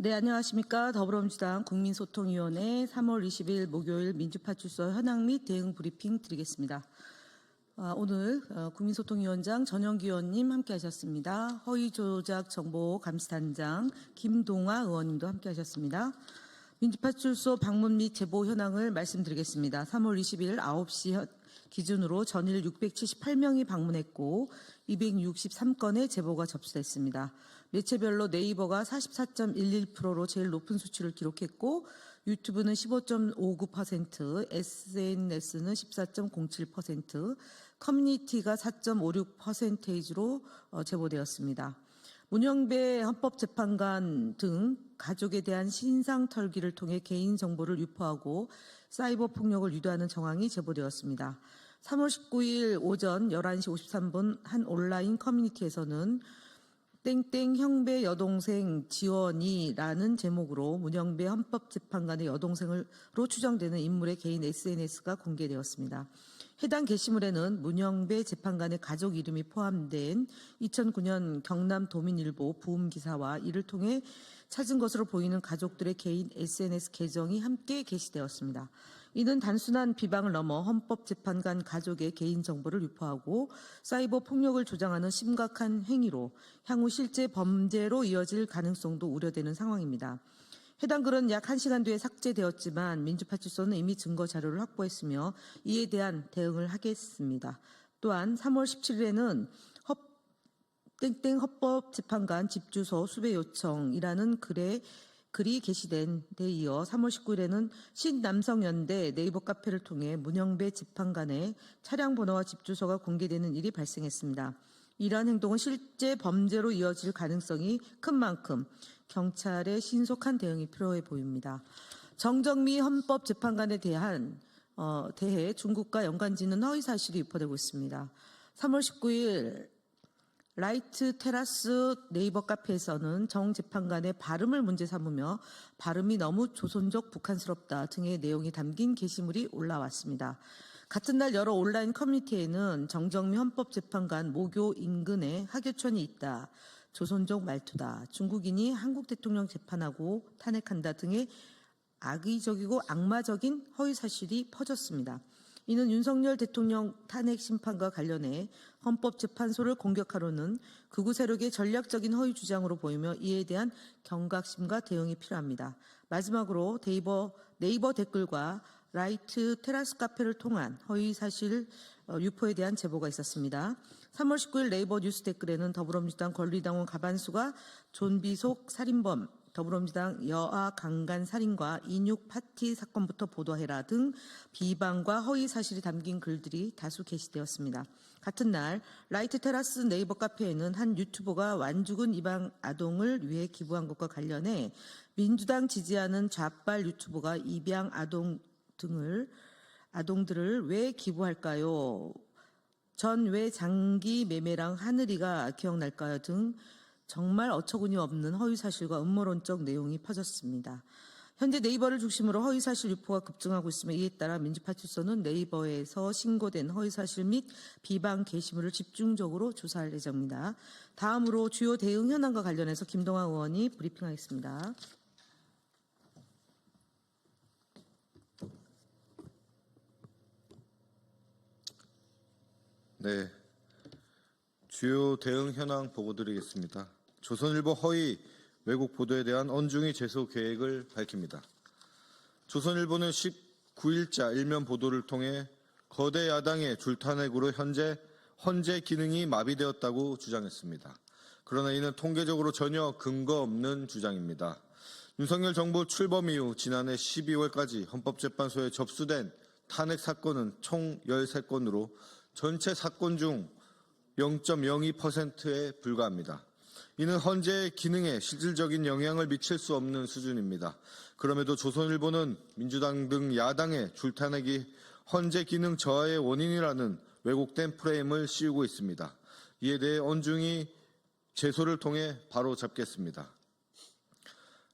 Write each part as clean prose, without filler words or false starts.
네, 안녕하십니까. 더불어민주당 국민소통위원회 3월 20일 목요일 민주파출소 현황 및 대응 브리핑 드리겠습니다. 오늘 국민소통위원장 전영기 의원님 함께하셨습니다. 허위조작정보감시단장 김동아 의원님도 함께하셨습니다. 민주파출소 방문 및 제보 현황을 말씀드리겠습니다. 3월 20일 9시 기준으로 전일 678명이 방문했고 263건의 제보가 접수됐습니다. 매체별로 네이버가 44.11%로 제일 높은 수치를 기록했고 유튜브는 15.59%, SNS는 14.07%, 커뮤니티가 4.56%로 제보되었습니다. 문영배 헌법재판관 등 가족에 대한 신상 털기를 통해 개인정보를 유포하고 사이버 폭력을 유도하는 정황이 제보되었습니다. 3월 19일 오전 11시 53분 한 온라인 커뮤니티에서는 땡땡 형배 여동생 지원이라는 제목으로 문영배 헌법재판관의 여동생으로 추정되는 인물의 개인 SNS가 공개되었습니다. 해당 게시물에는 문영배 재판관의 가족 이름이 포함된 2009년 경남도민일보 부음기사와 이를 통해 찾은 것으로 보이는 가족들의 개인 SNS 계정이 함께 게시되었습니다. 이는 단순한 비방을 넘어 헌법재판관 가족의 개인정보를 유포하고 사이버 폭력을 조장하는 심각한 행위로 향후 실제 범죄로 이어질 가능성도 우려되는 상황입니다. 해당 글은 약 1시간 뒤에 삭제되었지만 민주파출소는 이미 증거 자료를 확보했으며 이에 대한 대응을 하겠습니다. 또한 3월 17일에는 땡땡 헌법재판관 집주소 수배 요청이라는 글이 게시된 데 이어 3월 19일에는 신남성연대 네이버 카페를 통해 문영배 재판관의 차량 번호와 집주소가 공개되는 일이 발생했습니다. 이러한 행동은 실제 범죄로 이어질 가능성이 큰 만큼 경찰의 신속한 대응이 필요해 보입니다. 정정미 헌법재판관에 대해 중국과 연관짓는 허위 사실이 유포되고 있습니다. 3월 19일 라이트 테라스 네이버 카페에서는 정 재판관의 발음을 문제 삼으며 발음이 너무 조선족 북한스럽다 등의 내용이 담긴 게시물이 올라왔습니다. 같은 날 여러 온라인 커뮤니티에는 정정미 헌법재판관 모교 인근에 하교촌이 있다, 조선족 말투다, 중국인이 한국 대통령 재판하고 탄핵한다 등의 악의적이고 악마적인 허위 사실이 퍼졌습니다. 이는 윤석열 대통령 탄핵 심판과 관련해 헌법재판소를 공격하려는 극우 세력의 전략적인 허위 주장으로 보이며 이에 대한 경각심과 대응이 필요합니다. 마지막으로 네이버 댓글과 라이트 테라스 카페를 통한 허위 사실 유포에 대한 제보가 있었습니다. 3월 19일 네이버 뉴스 댓글에는 더불어민주당 권리당원 가반수가 존비속 살인범, 더불어민주당 여아 강간 살인과 인육 파티 사건부터 보도해라 등 비방과 허위 사실이 담긴 글들이 다수 게시되었습니다. 같은 날 라이트 테라스 네이버 카페에는 한 유튜버가 완주군 입양 아동을 위해 기부한 것과 관련해 민주당 지지하는 좌빨 유튜버가 입양 아동들을 왜 기부할까요? 전 왜 장기 매매랑 하늘이가 기억날까요? 등 정말 어처구니 없는 허위사실과 음모론적 내용이 퍼졌습니다. 현재 네이버를 중심으로 허위사실 유포가 급증하고 있으며 이에 따라 민주파출소는 네이버에서 신고된 허위사실 및 비방 게시물을 집중적으로 조사할 예정입니다. 다음으로 주요 대응 현황과 관련해서 김동아 의원이 브리핑하겠습니다. 네, 주요 대응 현황 보고드리겠습니다. 조선일보 허위 왜곡 보도에 대한 언중이 제소 계획을 밝힙니다. 조선일보는 19일자 일면 보도를 통해 거대 야당의 줄탄핵으로 현재 헌재 기능이 마비되었다고 주장했습니다. 그러나 이는 통계적으로 전혀 근거 없는 주장입니다. 윤석열 정부 출범 이후 지난해 12월까지 헌법재판소에 접수된 탄핵 사건은 총 13건으로 전체 사건 중 0.02%에 불과합니다. 이는 헌재의 기능에 실질적인 영향을 미칠 수 없는 수준입니다. 그럼에도 조선일보는 민주당 등 야당의 줄탄핵이 헌재 기능 저하의 원인이라는 왜곡된 프레임을 씌우고 있습니다. 이에 대해 언중이 제소를 통해 바로 잡겠습니다.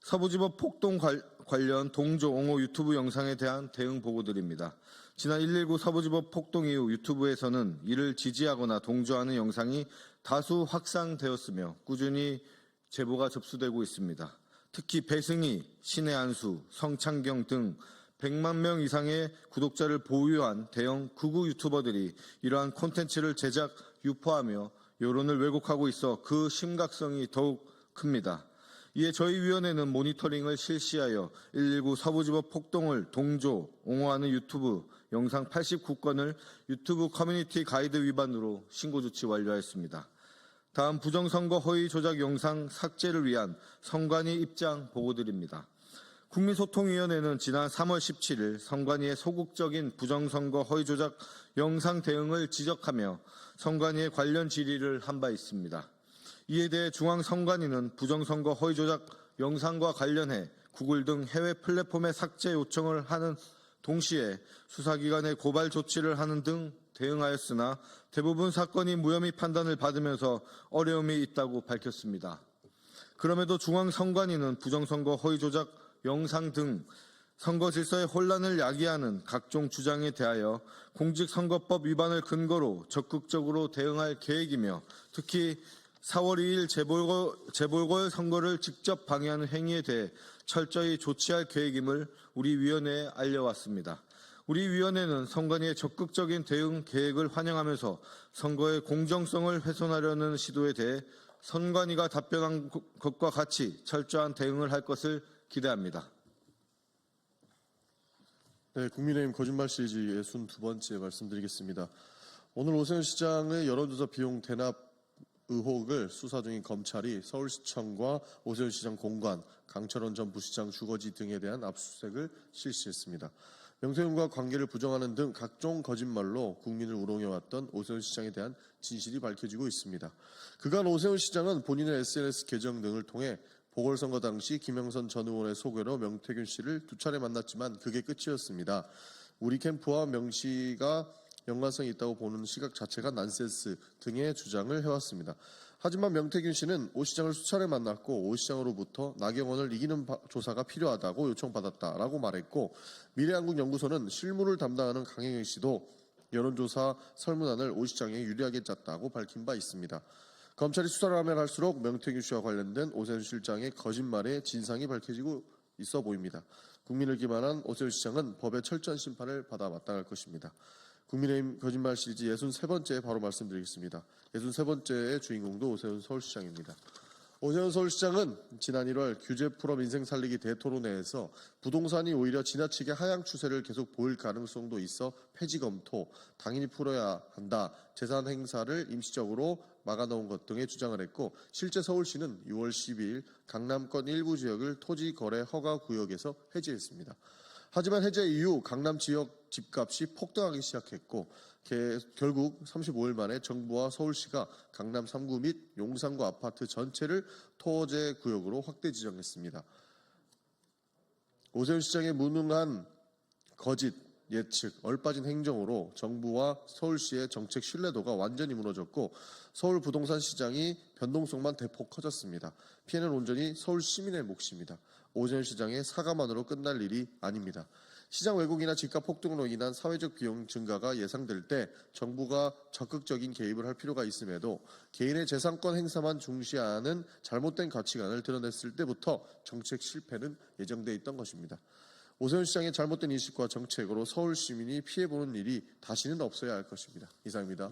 서부지법 폭동 관련 동조 옹호 유튜브 영상에 대한 대응 보고드립니다. 지난 119 서부지법 폭동 이후 유튜브에서는 이를 지지하거나 동조하는 영상이 다수 확산되었으며 꾸준히 제보가 접수되고 있습니다. 특히 배승희, 신의 안수, 성창경 등 100만 명 이상의 구독자를 보유한 대형 극우 유튜버들이 이러한 콘텐츠를 제작, 유포하며 여론을 왜곡하고 있어 그 심각성이 더욱 큽니다. 이에 저희 위원회는 모니터링을 실시하여 119 서부지법 폭동을 동조, 옹호하는 유튜브 영상 89건을 유튜브 커뮤니티 가이드 위반으로 신고 조치 완료하였습니다. 다음 부정선거 허위 조작 영상 삭제를 위한 선관위 입장 보고드립니다. 국민소통위원회는 지난 3월 17일 선관위의 소극적인 부정선거 허위 조작 영상 대응을 지적하며 선관위에 관련 질의를 한 바 있습니다. 이에 대해 중앙선관위는 부정선거 허위 조작 영상과 관련해 구글 등 해외 플랫폼에 삭제 요청을 하는 동시에 수사기관에 고발 조치를 하는 등 대응하였으나 대부분 사건이 무혐의 판단을 받으면서 어려움이 있다고 밝혔습니다. 그럼에도 중앙선관위는 부정선거 허위 조작 영상 등 선거 질서의 혼란을 야기하는 각종 주장에 대하여 공직선거법 위반을 근거로 적극적으로 대응할 계획이며 특히 4월 2일 재보궐 선거를 직접 방해하는 행위에 대해 철저히 조치할 계획임을 우리 위원회에 알려왔습니다. 우리 위원회는 선관위의 적극적인 대응 계획을 환영하면서 선거의 공정성을 훼손하려는 시도에 대해 선관위가 답변한 것과 같이 철저한 대응을 할 것을 기대합니다. 네, 국민의힘 거짓말 시리즈 62번째 말씀드리겠습니다. 오늘 오세훈 시장의 여론조사 비용 대납 의혹을 수사 중인 검찰이 서울시청과 오세훈 시장 공관, 강철원 전 부시장 주거지 등에 대한 압수수색을 실시했습니다. 명태균과 관계를 부정하는 등 각종 거짓말로 국민을 우롱해왔던 오세훈 시장에 대한 진실이 밝혀지고 있습니다. 그간 오세훈 시장은 본인의 SNS 계정 등을 통해 보궐선거 당시 김영선 전 의원의 소개로 명태균 씨를 2차례 만났지만 그게 끝이었습니다. 우리 캠프와 명 씨가 연관성이 있다고 보는 시각 자체가 난센스 등의 주장을 해왔습니다. 하지만 명태균 씨는 오 시장을 수차례 만났고 오 시장으로부터 나경원을 이기는 조사가 필요하다고 요청받았다라고 말했고 미래한국연구소는 실무를 담당하는 강혜경 씨도 여론조사 설문안을 오 시장에 유리하게 짰다고 밝힌 바 있습니다. 검찰이 수사를 하면 할수록 명태균 씨와 관련된 오세훈 실장의 거짓말의 진상이 밝혀지고 있어 보입니다. 국민을 기만한 오세훈 시장은 법의 철저한 심판을 받아 마땅할 것입니다. 국민의힘 거짓말 시리즈 63번째 바로 말씀드리겠습니다. 63번째의 주인공도 오세훈 서울시장입니다. 오세훈 서울시장은 지난 1월 규제 풀업 인생 살리기 대토론회에서 부동산이 오히려 지나치게 하향 추세를 계속 보일 가능성도 있어 폐지 검토, 당연히 풀어야 한다, 재산 행사를 임시적으로 막아놓은 것 등의 주장을 했고 실제 서울시는 6월 12일 강남권 일부 지역을 토지 거래 허가 구역에서 해지했습니다. 하지만 해제 이후 강남 지역 집값이 폭등하기 시작했고 결국 35일 만에 정부와 서울시가 강남 3구 및 용산구 아파트 전체를 토제 구역으로 확대 지정했습니다. 오세훈 시장의 무능한 거짓, 예측, 얼빠진 행정으로 정부와 서울시의 정책 신뢰도가 완전히 무너졌고 서울 부동산 시장이 변동성만 대폭 커졌습니다. 피해는 온전히 서울 시민의 몫입니다. 오세훈 시장의 사과만으로 끝날 일이 아닙니다. 시장 왜곡이나 집값 폭등으로 인한 사회적 비용 증가가 예상될 때 정부가 적극적인 개입을 할 필요가 있음에도 개인의 재산권 행사만 중시하는 잘못된 가치관을 드러냈을 때부터 정책 실패는 예정돼 있던 것입니다. 오세훈 시장의 잘못된 인식과 정책으로 서울 시민이 피해보는 일이 다시는 없어야 할 것입니다. 이상입니다.